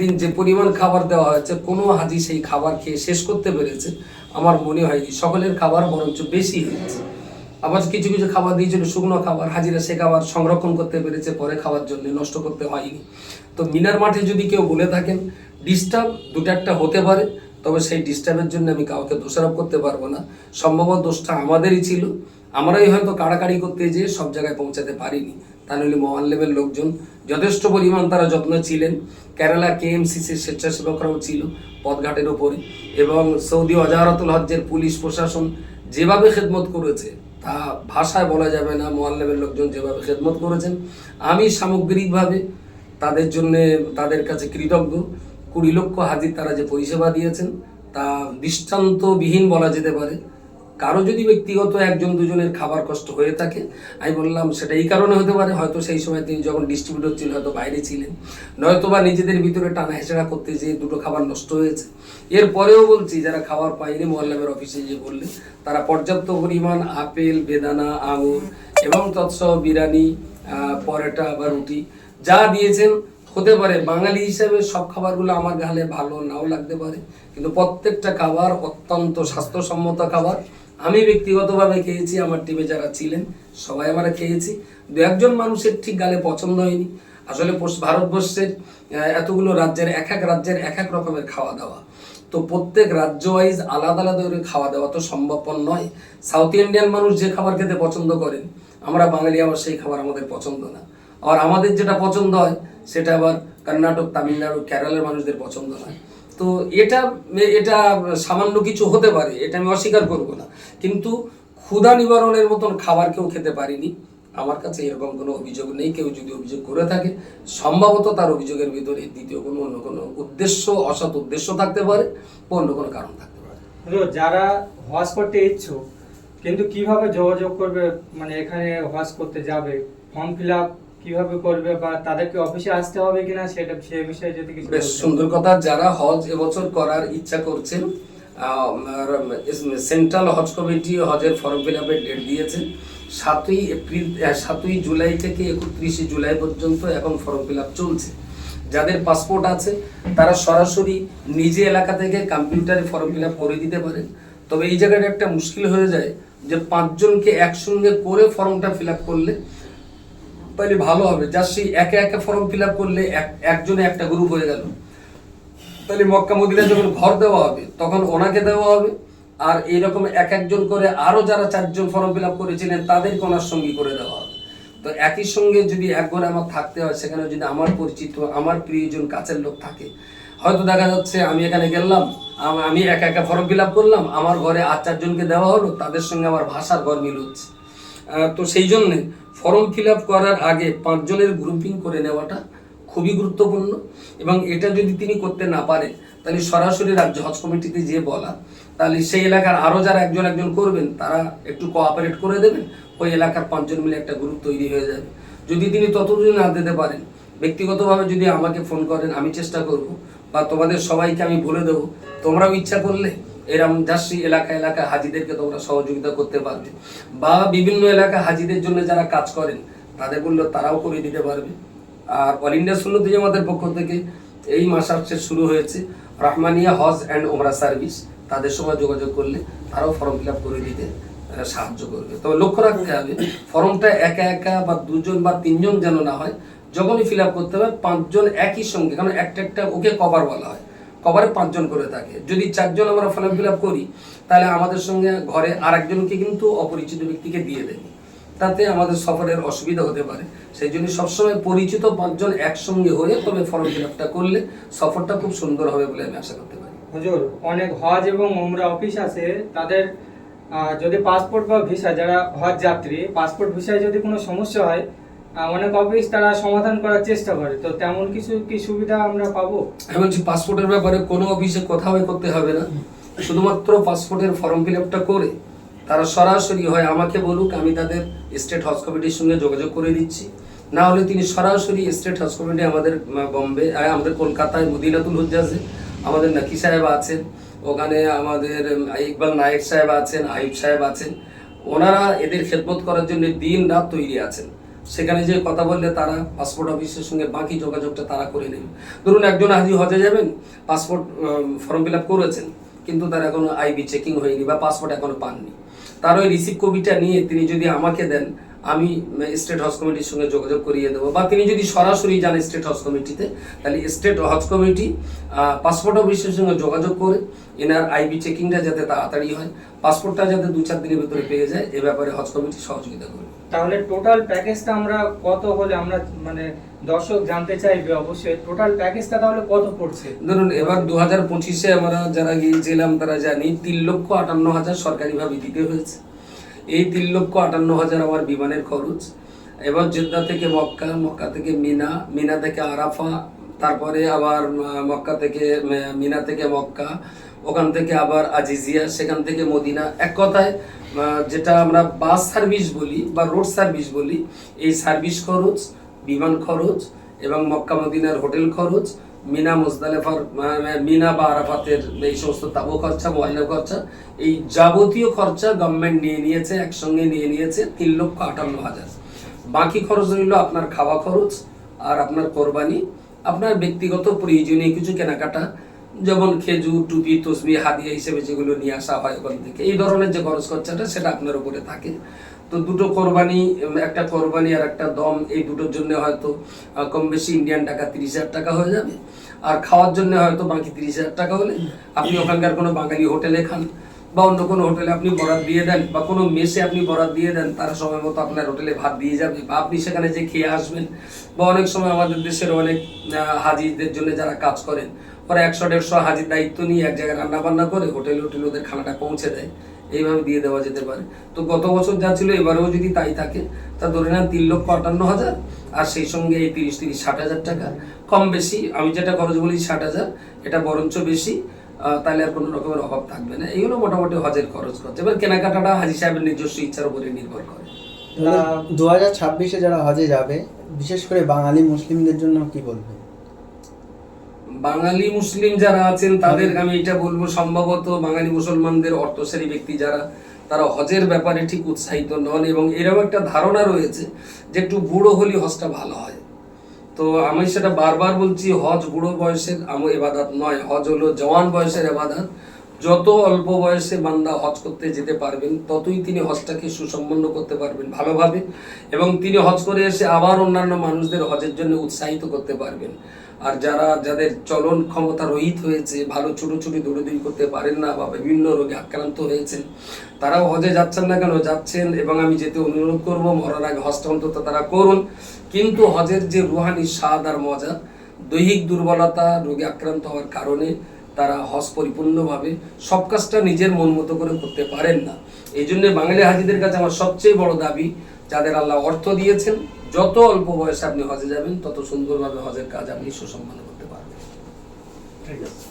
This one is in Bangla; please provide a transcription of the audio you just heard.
দিন যে পরিমাণ খাবার দেওয়া হয়েছে কোনো হাজি সেই খাবার খেয়ে শেষ করতে পেরেছে আমার মনে হয়নি। সকলের খাবার বরঞ্চ বেশি হয়েছে। আবার কিছু কিছু খাবার দিয়েছিল শুকনো খাবার, হাজিরা সে খাবার সংরক্ষণ করতে পেরেছে পরে খাওয়ার জন্য, নষ্ট করতে হয়নি। তো মিনার মাঠে যদি কেউ বলে থাকেন ডিস্টার্ব দুটো একটা হতে পারে, তবে সেই ডিস্টার্বের জন্য আমি কাউকে দোষারোপ করতে পারবো না। সম্ভবত দোষটা আমাদেরই ছিল, আমরাই হয়তো কাড়াকাড়ি করতে যেয়ে সব জায়গায় পৌঁছাতে পারিনি। তা নইলে মোয়াল্লেমের লোকজন যথেষ্ট পরিমাণ তারা যত্ন ছিলেন। কেরালা কেএমসিসির স্বেচ্ছাসেবকরাও ছিল পথঘাটের ওপরে, এবং সৌদি ওজারাতুল হজ্জের পুলিশ প্রশাসন যেভাবে খেদমত করেছে তা ভাষায় বলা যাবে না। মোয়াল্লেমের লোকজন যেভাবে খেদমত করেছেন আমি সামগ্রিকভাবে তাদের জন্যে তাদের কাছে কৃতজ্ঞ। 20 লক্ষ হাজির তারা যে পরিষেবা দিয়েছেন তা দৃষ্টান্তবিহীন বলা যেতে পারে। কারো যদি ব্যক্তিগত একজন দুজনের খাবার কষ্ট হয়ে থাকে, আমি বললাম সেটা এই কারণে হতে পারে, হয়তো সেই সময় তিনি যখন ডিস্ট্রিবিউটর ছিলেন হয়তো বাইরে ছিলেন, নয়তো বা নিজেদের ভিতরে টানা হেঁচড়া করতে যেয়ে দুটো খাবার নষ্ট হয়েছে। এরপরেও বলছি যারা খাবার পায়নি মোয়াল্লামের অফিসে গিয়ে বললে তারা পর্যাপ্ত পরিমাণ আপেল, বেদানা, আঙুর এবং তৎসহ বিরিয়ানি, পরোটা বা রুটি যা দিয়েছেন। হতে পারে বাঙালি হিসেবে সব খাবারগুলো আমার গালে ভালো নাও লাগতে পারে, কিন্তু প্রত্যেকটা খাবার অত্যন্ত স্বাস্থ্যসম্মত খাবার। আমি ব্যক্তিগতভাবে খেয়েছি, আমার টিমে যারা ছিলেন সবাই আমরা খেয়েছি। দু একজন মানুষের ঠিক গালে পছন্দ হয়নি। আসলে ভারতবর্ষের এতগুলো রাজ্যের এক এক রাজ্যের এক এক রকমের খাওয়া দাওয়া, তো প্রত্যেক রাজ্য ওয়াইজ আলাদা আলাদা করে খাওয়া দাওয়া তো সম্ভবপর নয়। সাউথ ইন্ডিয়ান মানুষ যে খাবার খেতে পছন্দ করেন, আমরা বাঙালি আবার সেই খাবার আমাদের পছন্দ না। আর আমাদের যেটা পছন্দ হয় সেটা আবার কর্ণাটক, তামিলনাড়ু, কেরালার মানুষদের পছন্দ নয়। তো এটা এটা সামান্য কিছু হতে পারে, এটা আমি অস্বীকার করব না, কিন্তু ক্ষুধা নিবারণের মতন খাবার কেউ খেতে পারিনি। আমার কাছে এরকম কোনো অভিযোগ নেই। কেউ যদি অভিযোগ করে থাকে সম্ভবত তার অভিযোগের ভিতরে দ্বিতীয় কোনো অন্য কোনো উদ্দেশ্য, অসৎ উদ্দেশ্য থাকতে পারে, অন্য কোনো কারণ থাকতে পারে। যারা হজ করতে ইচ্ছুক কিন্তু কিভাবে যোগাযোগ করবে, মানে এখানে হজ করতে যাবে, ফর্ম ফিল আপ কিভাবে করবে বা তাদেরকে অফিসে আসতে হবে কিনা সেটা সে বিষয়ে যদি কিছু। বেশ সুন্দর কথা। যারা হজ এবছর করার ইচ্ছা করছেন, সেন্ট্রাল হজ কমিটি হজের ফর্ম ফিল আপের ডেট দিয়েছে 7ই জুলাই থেকে 31 জুলাই পর্যন্ত এখন ফর্ম ফিল আপ চলছে। যাদের পাসপোর্ট আছে তারা সরাসরি নিজে এলাকা থেকে কম্পিউটারে ফর্ম ফিল আপ করে দিতে পারেন। তবে এই জায়গাটা একটা মুশকিল হয়ে যায় যে 5 জনকে একসঙ্গে করে ফর্মটা ফিল আপ করলে তাহলে ভালো হবে। যার সেই একে একে ফর্ম ফিল আপ করলে একজনে একটা গ্রুপ হয়ে গেল, তাহলে মক্কা মদিনা যখন ঘর দেওয়া হবে তখন ওনাকে দেওয়া হবে, আর এইরকম এক একজন করে আরো যারা 4 জন ফর্ম ফিল আপ করেছিলেন তাদেরকে ওনার সঙ্গী করে দেওয়া হবে। তো একই সঙ্গে যদি এক ঘরে আমার থাকতে হয়, সেখানে যদি আমার পরিচিত, আমার প্রিয়জন, কাছের লোক থাকে, হয়তো দেখা যাচ্ছে আমি এখানে গেলাম, আমি একা একা ফর্ম ফিল আপ করলাম, আমার ঘরে আর 4 জনকে দেওয়া হলো, তাদের সঙ্গে আমার ভাষার ঘর মিল হচ্ছে। তো সেই জন্যে ফর্ম ফিল আপ করার আগে 5 জনের গ্রুপিং করে নেওয়াটা খুবই গুরুত্বপূর্ণ। এবং এটা যদি তিনি করতে না পারেন তাহলে সরাসরি রাজ্য হজ কমিটিতে যে বলা, তাহলে সেই এলাকার আরও যারা একজন একজন করবেন তারা একটু কোঅপারেট করে দেবেন, ওই এলাকার 5 জন মিলে একটা গ্রুপ তৈরি হয়ে যাবে। যদি তিনি ততদিন না দিতে পারেন, ব্যক্তিগতভাবে যদি আমাকে ফোন করেন আমি চেষ্টা করব, বা তোমাদের সবাইকে আমি বলে দেবো, তোমরাও ইচ্ছা করলে এরম যাচ্ছি এলাকা এলাকা হাজিদেরকে তোমরা সহযোগিতা করতে পারবে, বা বিভিন্ন এলাকা হাজিদের জন্য যারা কাজ করেন তাদের বললে তারাও করে দিতে পারবে। আর অল ইন্ডিয়া সুন্নতি জামাতের পক্ষ থেকে এই মাসে শুরু হয়েছে রহমানিয়া হজ অ্যান্ড ওমরা সার্ভিস, তাদের সঙ্গে যোগাযোগ করলে তারাও ফর্ম ফিল আপ করে দিতে সাহায্য করবে। তবে লক্ষ্য রাখতে হবে ফর্মটা একা একা বা 2 জন বা 3 জন যেন না হয়, যখনই ফিল আপ করতে হবে 5 জন একই সঙ্গে, কারণ একটা ওকে কভার বলা হয়, কভারে 5 জন করে থাকে। যদি 4 জন আমরা ফর্ম ফিল আপ করি তাহলে আমাদের সঙ্গে ঘরে আরেকজনকে কিন্তু অপরিচিত ব্যক্তিকে দিয়ে দেবে, তাতে আমাদের সফরের অসুবিধা হতে পারে। সেই জন্য সবসময় পরিচিত 5 জন একসঙ্গে হয়ে তবে ফর্ম ফিল আপটা করলে সফরটা খুব সুন্দর হবে বলে আমি আশা করতে পারি। হুজুর, অনেক হজ এবং ওমরা অফিস আছে, তাদের যদি পাসপোর্ট বা ভিসা, যারা হজ যাত্রী পাসপোর্ট ভিসায় যদি কোনো সমস্যা হয়, অনেক অফিস তারা সমাধান করার চেষ্টা করে, তো তেমন কিছু কি সুবিধা আমরা পাবো? আমি বলছি পাসপোর্টের ব্যাপারে কোনো অফিসে কোথাও করতে হবে না, শুধুমাত্র পাসপোর্টের ফর্ম ফিল আপটা করে তারা সরাসরি হয় আমাকে বলুক, আমি তাদের স্টেট হজ কমিটির সঙ্গে যোগাযোগ করে দিচ্ছি, না হলে তিনি সরাসরি স্টেট হজ কমিটি আমাদের বম্বে, আমাদের কলকাতায় মদিনাতুল হুজ্জাজে আমাদের নাকি সাহেব আছেন, ওখানে আমাদের ইকবাল নায়েক সাহেব আছেন, আইব সাহেব আছেন, ওনারা এদের খেদমত করার জন্য দিন রাত তৈরি আছেন। সেখানে যে কথা বললে তারা পাসপোর্ট অফিসের সঙ্গে বাকি যোগাযোগটা তারা করে নেবে। ধরুন একজন হাজি হজে যাবেন, পাসপোর্ট ফর্ম ফিল আপ করেছেন, কিন্তু তার এখনো আইবি চেকিং হয়নি বা পাসপোর্ট এখনো পাননি, তার ওই রিসিভ কপিটা নিয়ে তিনি যদি আমাকে দেন, আমি স্টেট হজ কমিটির সঙ্গে যোগাযোগ করিয়ে দেবো। বা তিনি যদি সরাসরি যান স্টেট হজ কমিটিতে, তাহলে স্টেট হজ কমিটি পাসপোর্ট অফিসের সঙ্গে যোগাযোগ করে এনার আইবি চেকিংটা যাতে তাড়াতাড়ি হয়, পাসপোর্টটা যাতে 2-4 দিনের ভিতরে পেয়ে যায়, এ ব্যাপারে হজ কমিটি সহযোগিতা করবে। তাহলে টোটাল প্যাকেজটা আমরা কত হলে, আমরা মানে দর্শক জানতে চাইবে অবশ্যই টোটাল প্যাকেজটা তাহলে কত পড়ছে? ধরুন এবার 2025-এ আমরা যারা গিয়েছিলাম তারা জানি 3,58,000 সরকারিভাবে দিতে হয়েছে। এই 3,58,000 আমার বিমানের খরচ, এবার জেদ্দা থেকে মক্কা, মক্কা থেকে মিনা, মিনা থেকে আরাফা, তারপরে আবার মক্কা থেকে মিনা থেকে মক্কা, ওখান থেকে আবার আজিজিয়া, সেখান থেকে মদিনা। এক কথায় যেটা আমরা বাস সার্ভিস বলি বা রোড সার্ভিস বলি, এই সার্ভিস খরচ, বিমান খরচ এবং মক্কা মদিনার হোটেল খরচ, মিনা মুজদালিফার মিনা বা আরাফাতের এই সমস্ত তাবু খরচা, মোয়াল্লা খরচা, এই যাবতীয় খরচা গভর্নমেন্ট নিয়ে নিয়েছে, একসঙ্গে নিয়ে নিয়েছে 3,58,000। বাকি খরচ রইল আপনার খাওয়া খরচ আর আপনার কোরবানি, আপনার ব্যক্তিগত প্রয়োজনীয় কিছু কেনাকাটা, যেমন খেজুর, টুপি, তসবি, হাদিয়া হিসেবে যেগুলো নিয়ে আসা হয় ওখান থেকে, এই ধরনের যে খরচ খরচাটা সেটা আপনার উপরে থাকে। তো দুটো কোরবানি, একটা কোরবানি আর একটা দম, এই দুটোর জন্য হয়তো কম বেশি ইন্ডিয়ান টাকা 30,000 টাকা হয়ে যাবে। আর খাওয়ার জন্য হয়তো বাকি 30,000 টাকা হলে আপনি ওখানকার কোনো বাঙালি হোটেলে খান বা অন্য কোনো হোটেলে আপনি বরাত দিয়ে দেন বা কোনো মেসে আপনি বরাত দিয়ে দেন, তারা সময় মতো আপনার হোটেলে ভাত দিয়ে যাবে বা আপনি সেখানে যে খেয়ে আসবেন। বা অনেক সময় আমাদের দেশের অনেক হাজিদের জন্য যারা কাজ করেন, ওরা 100-150 হাজির দায়িত্ব নিয়ে এক জায়গায় রান্না বান্না করে হোটেলে ওদের খানাটা পৌঁছে দেয়, এইভাবে দিয়ে দেওয়া যেতে পারে। তো গত বছর যা ছিল এবারেও যদি তাই থাকে, তা ধরে নেন 3,58,000, আর সেই সঙ্গে এই 30-60,000 টাকা কম বেশি, আমি যেটা খরচ বলি 60,000, এটা বরঞ্চ বেশি, তাহলে আর কোনো রকমের অভাব থাকবে না। এইগুলো মোটামুটি হজের খরচ করছে। এবার কেনাকাটাটা হাজি সাহেবের নিজস্ব ইচ্ছার উপরে নির্ভর করে। 2026-এ যারা হজে যাবে, বিশেষ করে বাঙালি মুসলিমদের জন্য কি বলবে? বাঙালি মুসলিম যারা আছেন তাদের আমি এটা বলবো, সম্ভবত বাঙালি মুসলমানদের অর্থশালী ব্যক্তি যারা, তারা হজের ব্যাপারে ঠিক উৎসাহিত নন এবং এরকম একটা ধারণা রয়েছে যে একটু বুড়ো হলে হজটা ভালো হয়। তো আমি সেটা বারবার বলছি, হজ বুড়ো বয়সের ইবাদত নয়, হজ হলো জওয়ান বয়সের ইবাদত। যত অল্প বয়সে বান্দা হজ করতে যেতে পারবেন, ততই তিনি হজটাকে সুসম্পন্ন করতে পারবেন ভালোভাবে, এবং তিনি হজ করে এসে আবার অন্যান্য মানুষদের হজের জন্য উৎসাহিত করতে পারবেন। আর যাদের চলন ক্ষমতা রহিত হয়েছে, ভালো ছুটোছুটি দৌড়দৌড়ি করতে পারেন না বা বিভিন্ন রোগে আক্রান্ত হয়েছেন, তারাও হজে যাচ্ছেন না কেন, যাচ্ছেন। এবং আমি যেতে অনুরোধ করবো, মরার আগে হজটা অন্তত তারা করুন। কিন্তু হজের যে রুহানি স্বাদ আর মজা, দৈহিক দুর্বলতা, রোগে আক্রান্ত হওয়ার কারণে তারা হজ পরিপূর্ণভাবে সব কাজটা নিজের মন মতো করে করতে পারেন না। এই জন্য বাঙালি হাজিদের কাছে আমার সবচেয়ে বড় দাবি, যাদের আল্লাহ অর্থ দিয়েছেন, যত অল্প বয়সে আপনি হজে যাবেন, তত সুন্দরভাবে হজের কাজ আপনি সুসম্পন্ন করতে পারবেন। ঠিক আছে।